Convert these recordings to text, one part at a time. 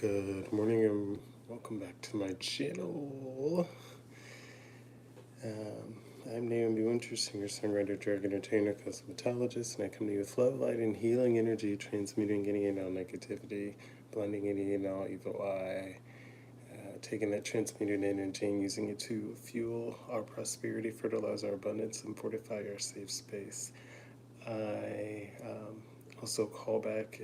Good morning and welcome back to my channel. I'm Naomi Wynters, singer, songwriter, drag entertainer, cosmetologist, and I come to you with love, light, and healing energy, transmuting any and all negativity, blending any and all evil eye, taking that transmuted energy and using it to fuel our prosperity, fertilize our abundance, and fortify our safe space. I also call back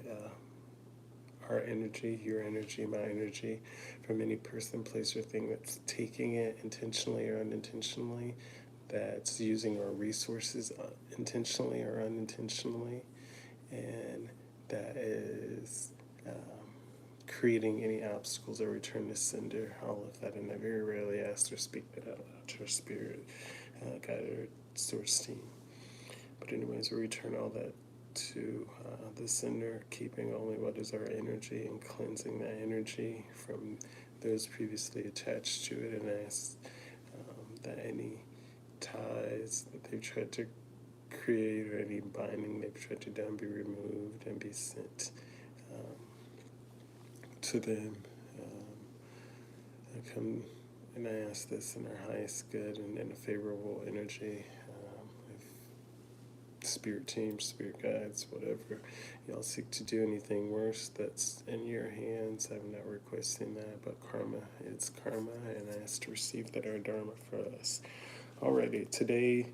our energy, your energy, my energy, from any person, place, or thing that's taking it intentionally or unintentionally, that's using our resources intentionally or unintentionally, and that is creating any obstacles. I return to sender all of that, and I very rarely ask or speak that out loud to our spirit, guide, or source team. But anyways, we return all that to the sender, keeping only what is our energy and cleansing that energy from those previously attached to it, and ask that any ties that they've tried to create or any binding they've tried to do be removed and be sent to them. I come and I ask this in our highest good and in a favorable energy. Spirit teams, spirit guides, whatever y'all seek to do anything worse, that's in your hands. I'm not requesting that, but karma is karma, and I ask to receive that our dharma for us. Alrighty, today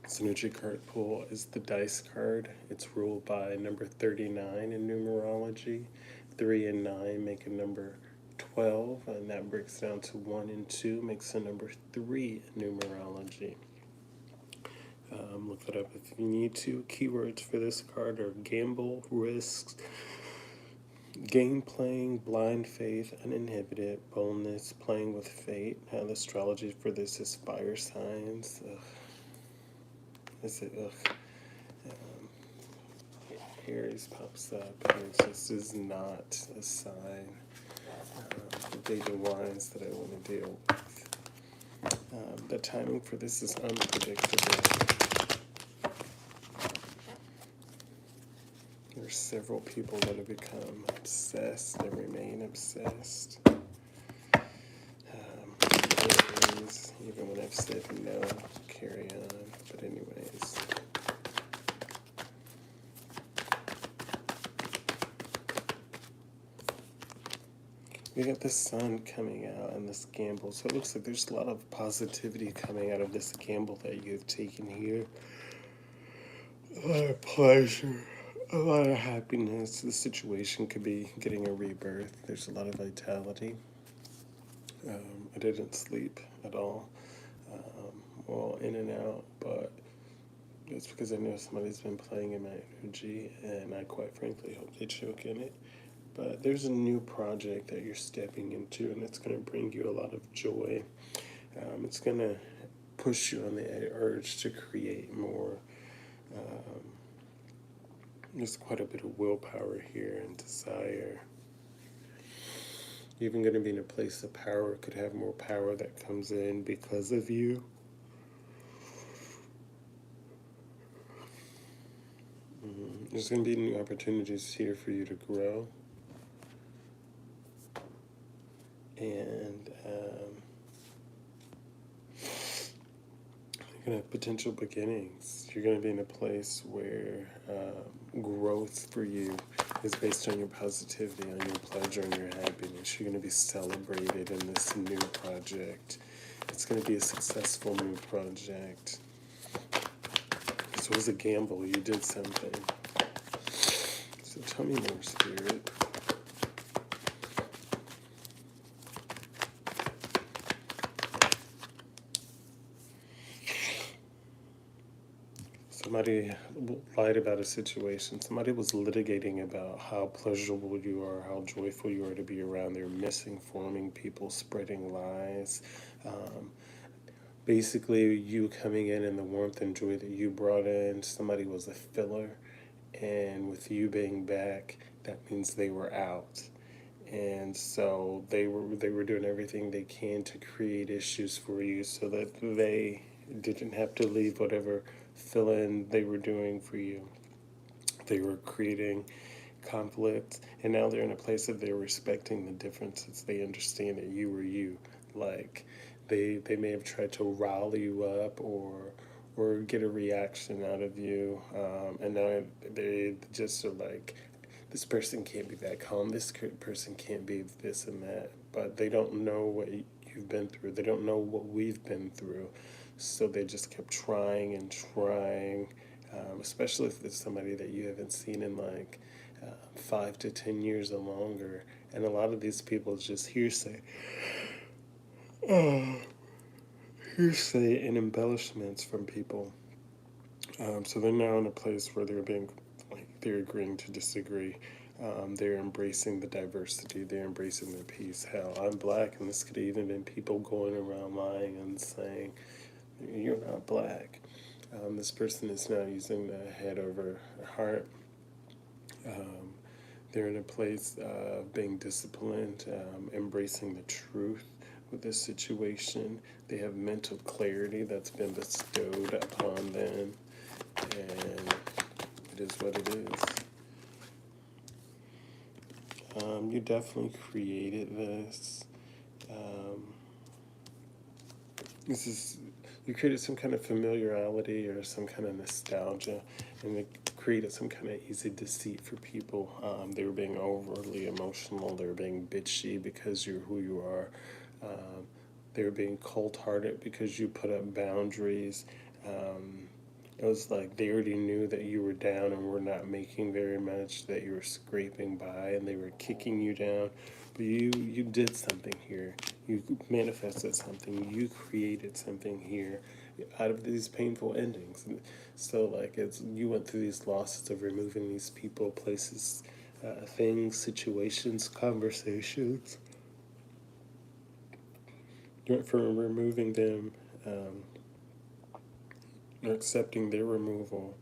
Synergy card pull is the dice card. It's ruled by number 39 in numerology. 3 and 9 make a number 12, and that breaks down to 1 and 2 makes a number 3 in numerology. Look it up if you need to. Keywords for this card are gamble, risks, game playing, blind faith, uninhibited, boldness, playing with fate. The astrology for this is fire signs. Aries pops up. This is not a sign of dating lines that I want to deal with. The timing for this is unpredictable. There's several people that have become obsessed and remain obsessed. Even when I've said no, carry on. But anyways. We got the sun coming out in this gamble. So it looks like there's a lot of positivity coming out of this gamble that you've taken here. A lot of pleasure. A lot of happiness. The situation could be getting a rebirth. There's a lot of vitality. I didn't sleep at all. Well, in and out, but it's because I know somebody's been playing in my energy, and I quite frankly hope they choke in it. But there's a new project that you're stepping into, and it's going to bring you a lot of joy. It's going to push you on the urge to create more. There's quite a bit of willpower here and desire. You're even going to be in a place of power, could have more power that comes in because of you. There's going to be new opportunities here for you to grow. And you're going to have potential beginnings. You're going to be in a place where growth for you is based on your positivity, on your pleasure, and your happiness. You're going to be celebrated in this new project. It's going to be a successful new project. This was a gamble. You did something. So tell me more, Spirit. Somebody lied about a situation. Somebody was litigating about how pleasurable you are, how joyful you are to be around. They're misinforming people, spreading lies. Basically, you coming in and the warmth and joy that you brought in, somebody was a filler. And with you being back, that means they were out. And so they were doing everything they can to create issues for you so that they didn't have to leave whatever fill-in they were doing for you. They were creating conflict, and now they're in a place of they're respecting the differences. They understand that you are you. Like they may have tried to rile you up or get a reaction out of you, and now they just are like, this person can't be that calm. This person can't be this and that. But they don't know what you've been through. They don't know what we've been through. So they just kept trying and trying, especially if it's somebody that you haven't seen in like 5 to 10 years or longer. And a lot of these people just hearsay, hearsay and embellishments from people. So they're now in a place where they're being, like, they're agreeing to disagree. They're embracing the diversity. They're embracing their peace. Hell, I'm black, and this could have even been people going around lying and saying, "You're not black." This person is now using the head over heart. Um, they're in a place of being disciplined, embracing the truth with this situation. They have mental clarity that's been bestowed upon them, and it is what it is. You definitely created this. Um, this is you created some kind of familiarity or some kind of nostalgia, and it created some kind of easy deceit for people. They were being overly emotional. They were being bitchy because you're who you are. Um, they were being cold-hearted because you put up boundaries. Um, it was like they already knew that you were down and were not making very much, that you were scraping by, and they were kicking you down. But you did something here. You manifested something. You created something here out of these painful endings. So like it's you went through these losses of removing these people, places, things, situations, conversations. You went from removing them, or accepting their removal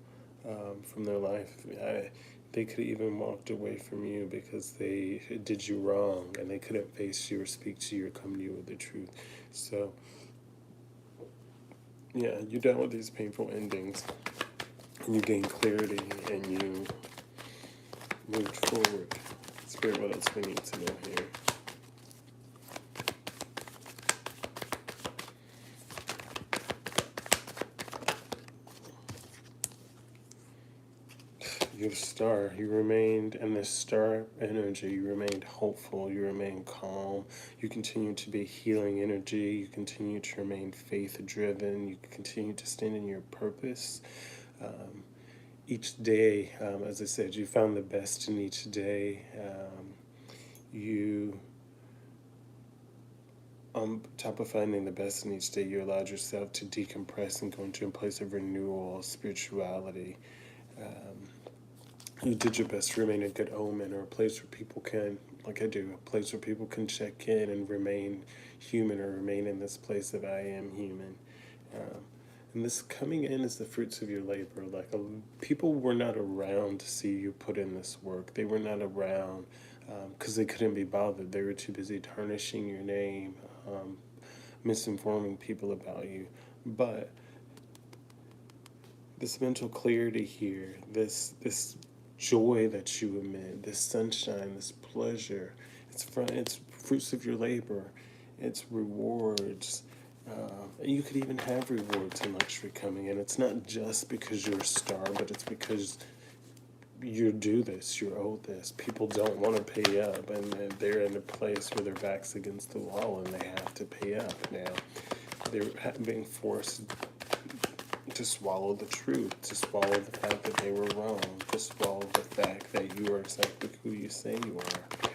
from their life. They could have even walked away from you because they did you wrong and they couldn't face you or speak to you or come to you with the truth. So, yeah, you dealt with these painful endings and you gained clarity and you moved forward. Spirit, what else we need to know here? You're the star. You remained in this star energy. You remained hopeful. You remained calm. You continue to be healing energy. You continue to remain faith driven. You continue to stand in your purpose. Um, each day, as I said, you found the best in each day. You, on top of finding the best in each day, you allowed yourself to decompress and go into a place of renewal, spirituality. Um, you did your best to remain a good omen, or a place where people can, like I do, a place where people can check in and remain human, or remain in this place of I am human. Um, and this coming in is the fruits of your labor. Like people were not around to see you put in this work. They were not around because they couldn't be bothered. They were too busy tarnishing your name, misinforming people about you. But this mental clarity here, this joy that you emit, this sunshine, this pleasure, it's fruits of your labor, it's rewards. You could even have rewards and luxury coming in. It's not just because you're a star, but it's because you do this, you're owed this. People don't want to pay up, and they're in a place where their back's against the wall and they have to pay up now. They're being forced to swallow the truth, to swallow the fact that they were wrong, to swallow the fact that you are exactly who you say you are.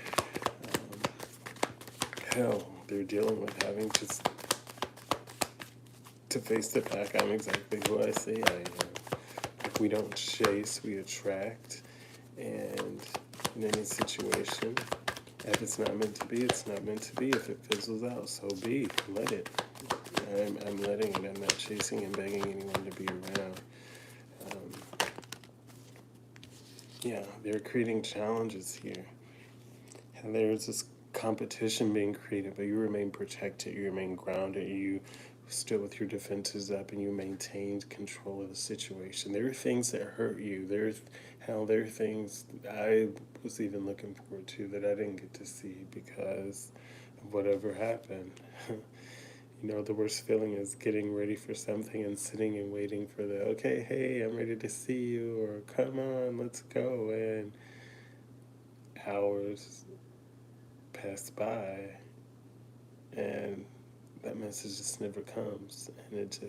Hell, they're dealing with having to face the fact I'm exactly who I say I am. If we don't chase, we attract, and in any situation, if it's not meant to be, it's not meant to be. If it fizzles out, so be. Let it. I'm letting it. I'm not chasing and begging anyone to be around. Yeah, they're creating challenges here. And there's this competition being created, but you remain protected, you remain grounded, you stood with your defenses up and you maintained control of the situation. There are things that hurt you. There are things I was even looking forward to that I didn't get to see because of whatever happened. The worst feeling is getting ready for something and sitting and waiting for the, okay, hey, I'm ready to see you, or come on, let's go. And hours pass by and that message just never comes, and it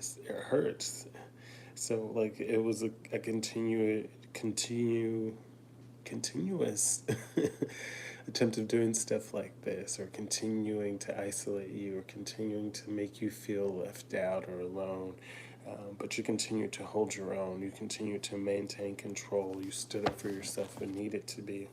hurts. So like it was a continuous attempt of doing stuff like this, or continuing to isolate you, or continuing to make you feel left out or alone. But you continue to hold your own. You continue to maintain control. You stood up for yourself when needed to be.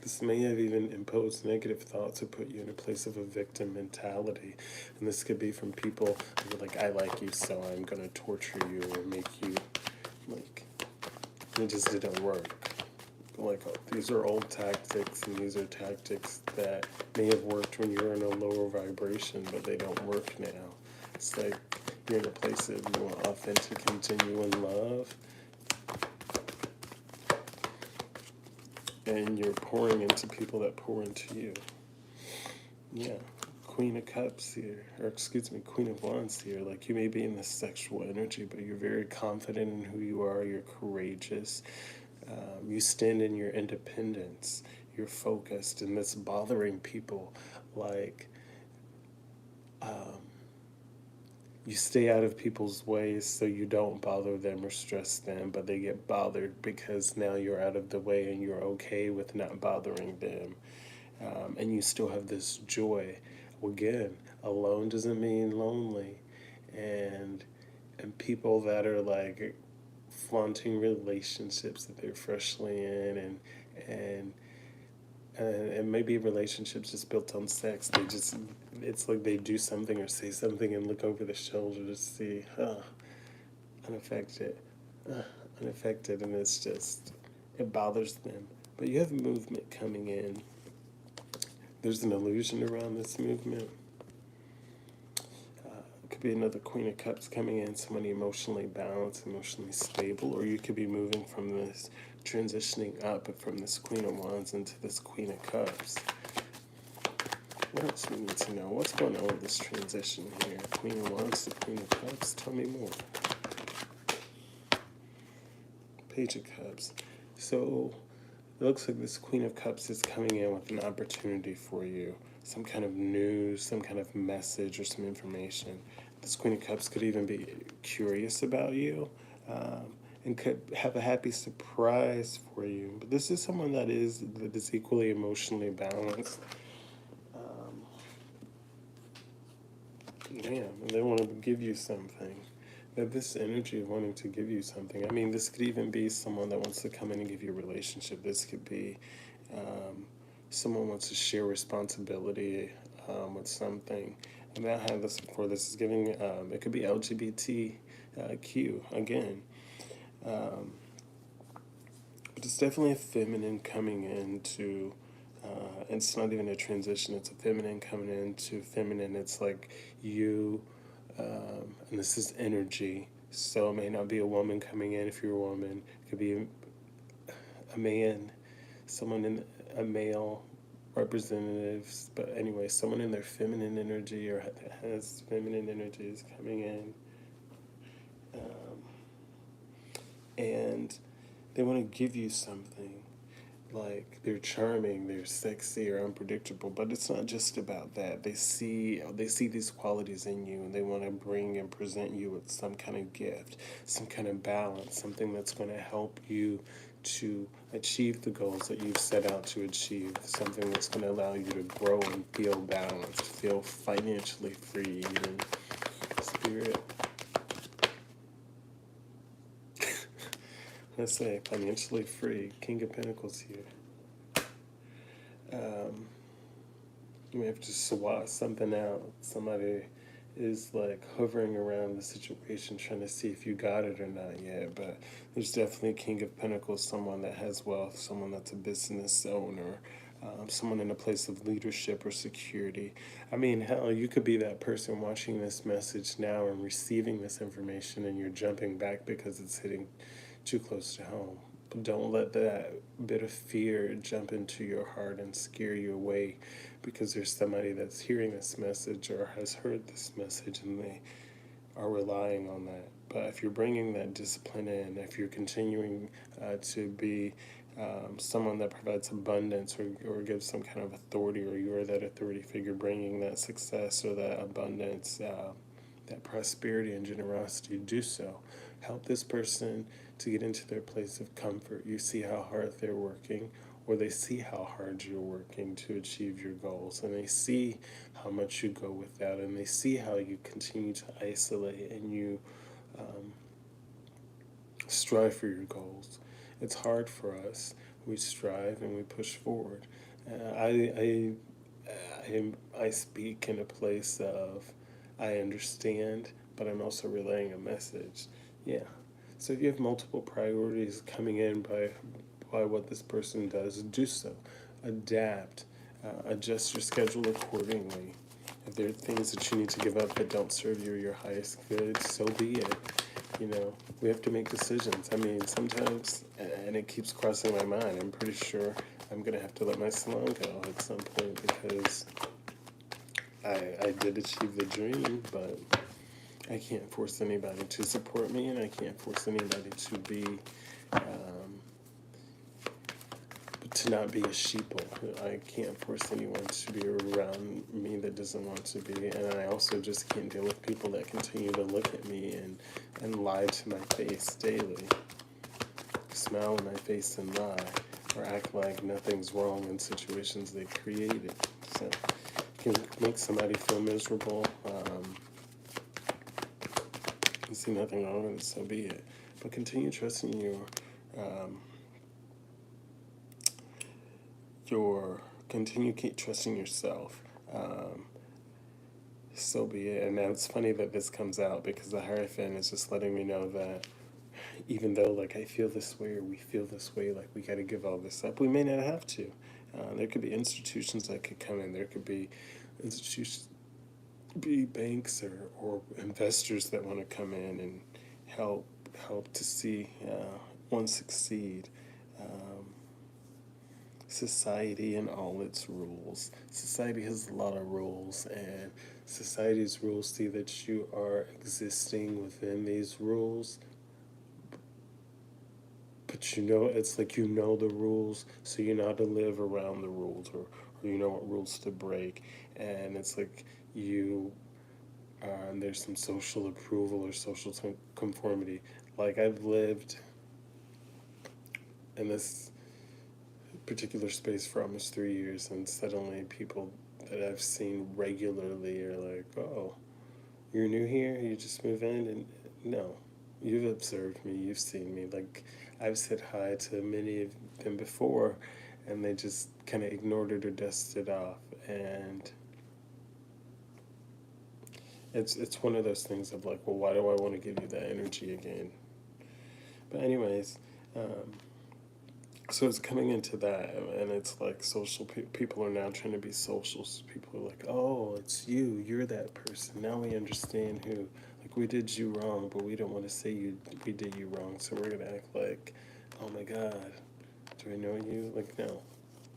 This may have even imposed negative thoughts or put you in a place of a victim mentality. And this could be from people who are like, I like you, so I'm going to torture you or make you, like, it just didn't work. Like, these are old tactics, and these are tactics that may have worked when you're in a lower vibration, but they don't work now. It's like you're in a place of you want authentic and genuine love, and you're pouring into people that pour into you. Yeah, Queen of Cups here, or excuse me, Queen of Wands here. Like, you may be in this sexual energy, but you're very confident in who you are. You're courageous. You stand in your independence. You're focused, and that's bothering people. Like, you stay out of people's ways so you don't bother them or stress them, but they get bothered because now you're out of the way and you're okay with not bothering them. And you still have this joy. Again, alone doesn't mean lonely. And people that are like flaunting relationships that they're freshly in, and maybe relationships just built on sex. It's like they do something or say something and look over the shoulder to see, unaffected, and it bothers them. But you have movement coming in. There's an illusion around this movement. It could be another Queen of Cups coming in, somebody emotionally balanced, emotionally stable, or you could be moving from this, transitioning up from this Queen of Wands into this Queen of Cups. What else do we need to know? What's going on with this transition here? Queen of Wands to Queen of Cups? Tell me more. Page of Cups. So it looks like this Queen of Cups is coming in with an opportunity for you. Some kind of news, some kind of message, or some information. This Queen of Cups could even be curious about you, and could have a happy surprise for you. But this is someone that is equally emotionally balanced. And they want to give you something. That this energy of wanting to give you something. I mean, this could even be someone that wants to come in and give you a relationship. This could be someone wants to share responsibility with something. And I had this before. This is giving, it could be LGBTQ again. But it's definitely a feminine coming into, it's not even a transition, it's a feminine coming into feminine. It's like you, and this is energy. So it may not be a woman coming in if you're a woman. It could be a man, someone in a male representatives, but anyway, someone in their feminine energy or has feminine energies coming in, and they want to give you something. Like, they're charming, they're sexy or unpredictable, but it's not just about that. They see these qualities in you, and they want to bring and present you with some kind of gift, some kind of balance, something that's going to help you to achieve the goals that you've set out to achieve, something that's going to allow you to grow and feel balanced, feel financially free, even. Spirit. Let's say financially free. King of Pentacles here. You may have to swat something out. Somebody is like hovering around the situation trying to see if you got it or not yet, but there's definitely a King of Pentacles, someone that has wealth, someone that's a business owner, someone in a place of leadership or security. I mean, hell, you could be that person watching this message now and receiving this information, and you're jumping back because it's hitting too close to home. But don't let that bit of fear jump into your heart and scare you away, because there's somebody that's hearing this message or has heard this message and they are relying on that. But if you're bringing that discipline in, if you're continuing to be someone that provides abundance, or gives some kind of authority, or you're that authority figure bringing that success or that abundance, that prosperity and generosity, do so. Help this person to get into their place of comfort. You see how hard they're working, or they see how hard you're working to achieve your goals, and they see how much you go without, and they see how you continue to isolate and you strive for your goals. It's hard for us. We strive and we push forward. I speak in a place of I understand, but I'm also relaying a message. Yeah. So if you have multiple priorities coming in by what this person does, do so. Adapt. Adjust your schedule accordingly. If there are things that you need to give up that don't serve you or your highest good, so be it. We have to make decisions. I mean, sometimes, and it keeps crossing my mind, I'm pretty sure I'm going to have to let my salon go at some point, because I did achieve the dream, but I can't force anybody to support me, and I can't force anybody to not be a sheeple. I can't force anyone to be around me that doesn't want to be, and I also just can't deal with people that continue to look at me and lie to my face daily, smile in my face and lie, or act like nothing's wrong in situations they created. So it can make somebody feel miserable. I see nothing wrong with it, so be it. But continue trusting keep trusting yourself. So be it. And now it's funny that this comes out, because the Hierophant is just letting me know that even though like I feel this way, or we feel this way, like we got to give all this up, we may not have to. There could be institutions that could come in. There could be banks or investors that want to come in and help to see one succeed. Society and all its rules. Society has a lot of rules, and society's rules see that you are existing within these rules. But it's like the rules, so you know how to live around the rules, or you know what rules to break. And it's like and there's some social approval or social conformity. Like, I've lived in this particular space for almost 3 years, and suddenly people that I've seen regularly are like, oh, you're new here, you just move in? And no, you've observed me, you've seen me. Like, I've said hi to many of them before, and they just kind of ignored it or dusted it off. And it's one of those things of like, well, why do I want to give you that energy again? But anyways, so it's coming into that, and it's like people are now trying to be social. So people are like, oh, it's you're that person. Now we understand who, like, we did you wrong, but we don't want to say we did you wrong, so we're going to act like, oh my God, do I know you? Like, no.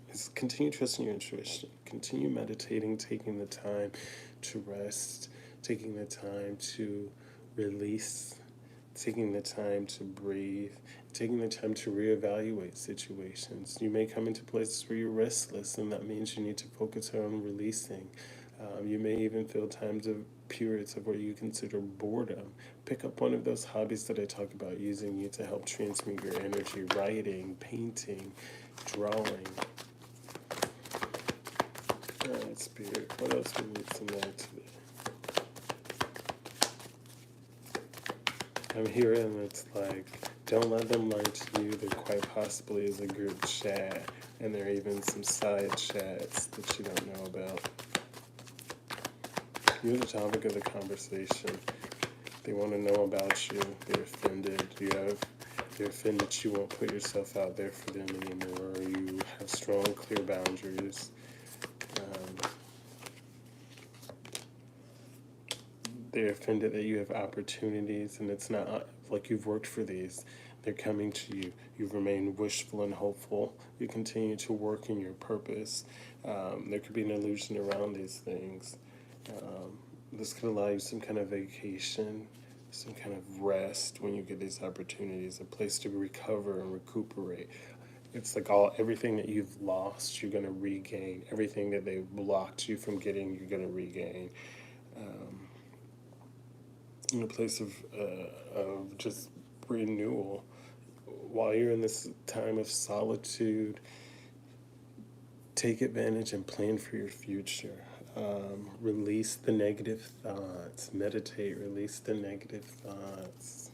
It's continue trusting your intuition. Continue meditating, taking the time to rest, taking the time to release, taking the time to breathe, taking the time to reevaluate situations. You may come into places where you're restless, and that means you need to focus on releasing. You may even feel times of periods of where you consider boredom. Pick up one of those hobbies that I talk about using you to help transmute your energy: writing, painting, drawing. All right, Spirit, what else we need to know today? I'm hearing it's like, don't let them lie to you. There quite possibly is a group chat, and there are even some side chats that you don't know about. You're the topic of the conversation. They want to know about you. They're offended. They're offended you won't put yourself out there for them anymore, or you have strong, clear boundaries. They're offended that you have opportunities and it's not like you've worked for these. They're coming to you. You remain wishful and hopeful. You continue to work in your purpose. There could be an illusion around these things. This could allow you some kind of vacation, some kind of rest when you get these opportunities, a place to recover and recuperate. It's like everything that you've lost, you're going to regain. Everything that they blocked you from getting, you're going to regain. In a place of just renewal. While you're in this time of solitude, take advantage and plan for your future. Release the negative thoughts. Meditate, release the negative thoughts.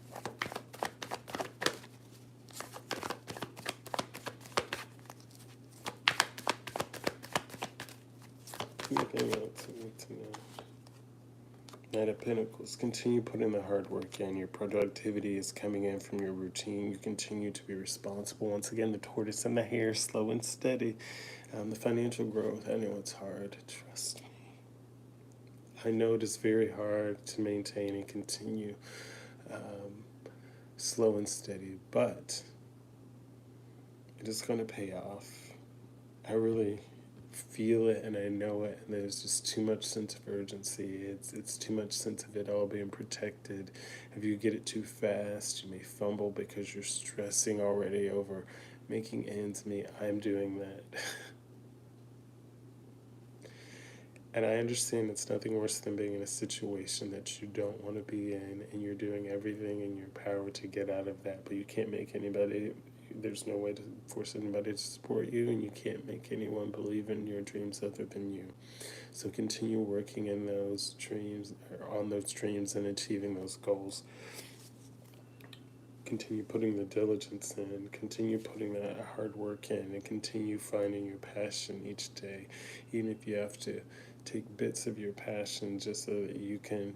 Anything else you need to know? Knight of Pentacles, continue putting the hard work in. Your productivity is coming in from your routine. You continue to be responsible. Once again, the tortoise and the hare, slow and steady. The financial growth, I know it's hard. Trust me. I know it is very hard to maintain and continue slow and steady, but it is going to pay off. I really feel it and I know it, and there's just too much sense of urgency. It's too much sense of it all being protected. If you get it too fast, you may fumble because you're stressing already over making ends meet. I'm doing that. And I understand it's nothing worse than being in a situation that you don't want to be in, and you're doing everything in your power to get out of that, but you can't make anybody, there's no way to force anybody to support you, and you can't make anyone believe in your dreams other than you. So continue working in those dreams, or on those dreams, and achieving those goals. Continue putting the diligence in, continue putting that hard work in, and continue finding your passion each day, even if you have to take bits of your passion just so that you can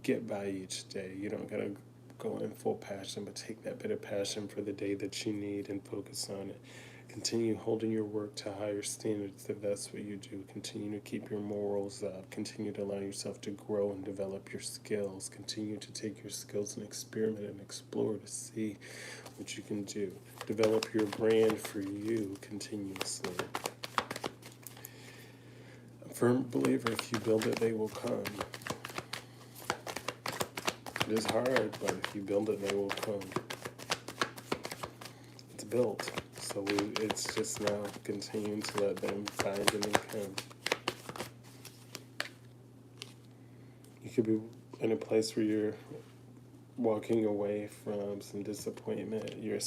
get by each day. You don't gotta go in full passion, but take that bit of passion for the day that you need and focus on it. Continue holding your work to higher standards if that's what you do. Continue to keep your morals up. Continue to allow yourself to grow and develop your skills. Continue to take your skills and experiment and explore to see what you can do. Develop your brand for you continuously. A firm believer, if you build it, they will come. It is hard, but if you build it, they will come. It's built. So it's just now continuing to let them find it and come. You could be in a place where you're walking away from some disappointment. You're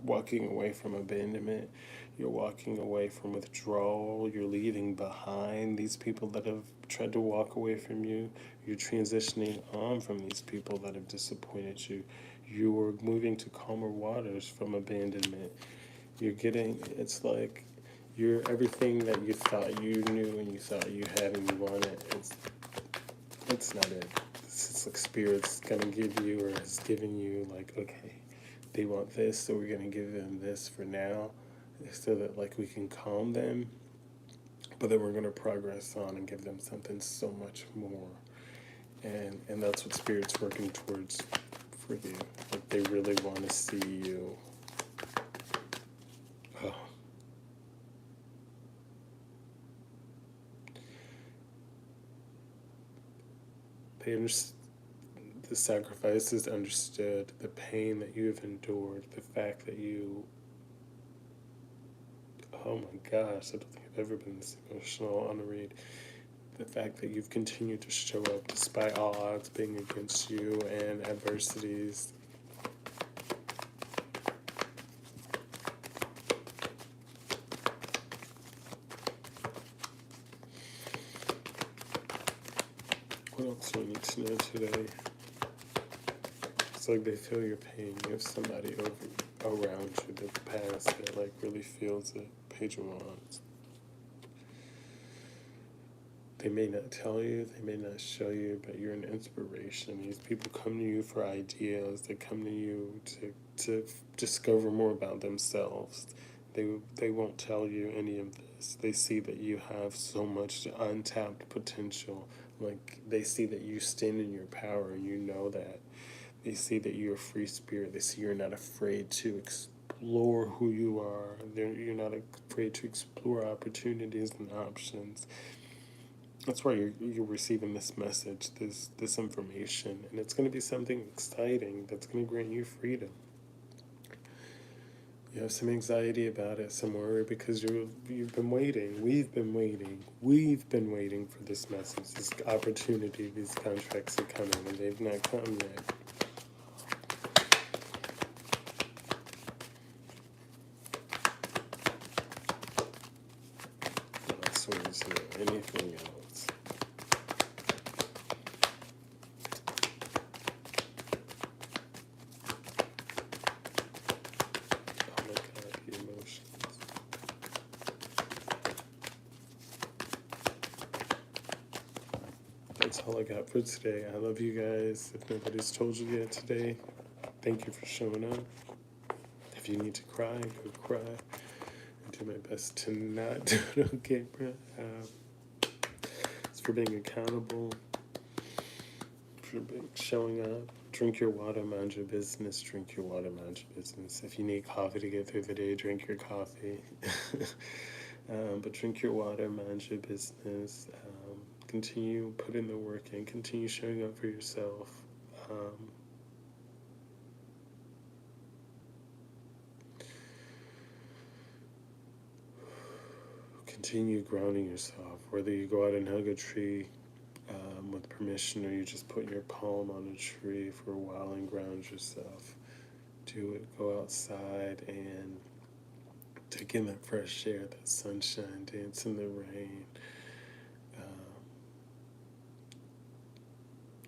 walking away from abandonment. You're walking away from withdrawal. You're leaving behind these people that have tried to walk away from you. You're transitioning on from these people that have disappointed you. You're moving to calmer waters from abandonment. You're getting, it's like you're everything that you thought you knew and you thought you had and you wanted. It's not it. It's like Spirit's gonna give you, or has given you, like, okay, they want this, so we're gonna give them this for now, so that like we can calm them, but then we're gonna progress on and give them something so much more. And that's what Spirit's working towards for you. Like they really want to see you. Oh. The sacrifice is understood, the pain that you have endured, the fact that you, oh my gosh, I don't think I've ever been this emotional on a read. The fact that you've continued to show up despite all odds being against you and adversities. What else do you need to know today? It's like they feel your pain. You have somebody around you that passed that like really feels it. Page of Wands. They may not tell you, they may not show you, but you're an inspiration. These people come to you for ideas. They come to you to discover more about themselves. They won't tell you any of this. They see that you have so much untapped potential. Like, they see that you stand in your power, and you know that. They see that you're a free spirit. They see you're not afraid to explore who you are. You're not afraid to explore opportunities and options. That's why you're receiving this message, this information, and it's going to be something exciting that's going to grant you freedom. You have some anxiety about it, some worry, because you've been waiting. We've been waiting for this message, this opportunity. These contracts are coming, and they've not come yet. Anything else? Oh my God, the emotions. That's all I got for today. I love you guys. If nobody's told you yet today, thank you for showing up. If you need to cry, go cry. I do my best to not do it on camera. It's for being accountable, for showing up. Drink your water, mind your business. Drink your water, mind your business. If you need coffee to get through the day, drink your coffee. But drink your water, mind your business. Continue putting the work in. Continue showing up for yourself. Continue grounding yourself. Whether you go out and hug a tree with permission, or you just put your palm on a tree for a while and ground yourself. Do it. Go outside and take in that fresh air, that sunshine, dance in the rain.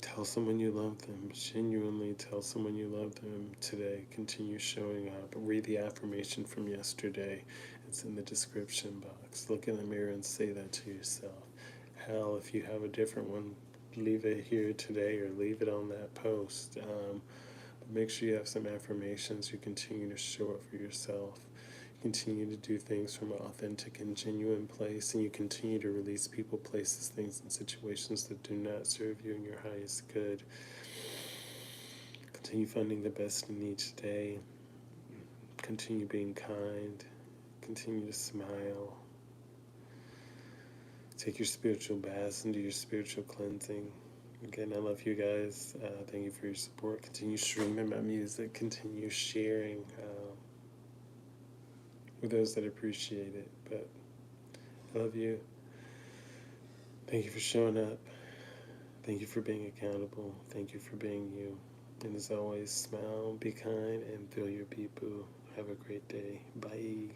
Tell someone you love them. Genuinely tell someone you love them today. Continue showing up. Read the affirmation from yesterday. It's in the description box. Look in the mirror and say that to yourself. Hell, if you have a different one, leave it here today or leave it on that post. But make sure you have some affirmations. You continue to show up for yourself. Continue to do things from an authentic and genuine place, and you continue to release people, places, things, and situations that do not serve you in your highest good. Continue finding the best in each day. Continue being kind. Continue to smile. Take your spiritual baths and do your spiritual cleansing. Again, I love you guys. Thank you for your support. Continue streaming my music. Continue sharing with those that appreciate it. But I love you. Thank you for showing up. Thank you for being accountable. Thank you for being you. And as always, smile, be kind, and feel your people. Have a great day. Bye.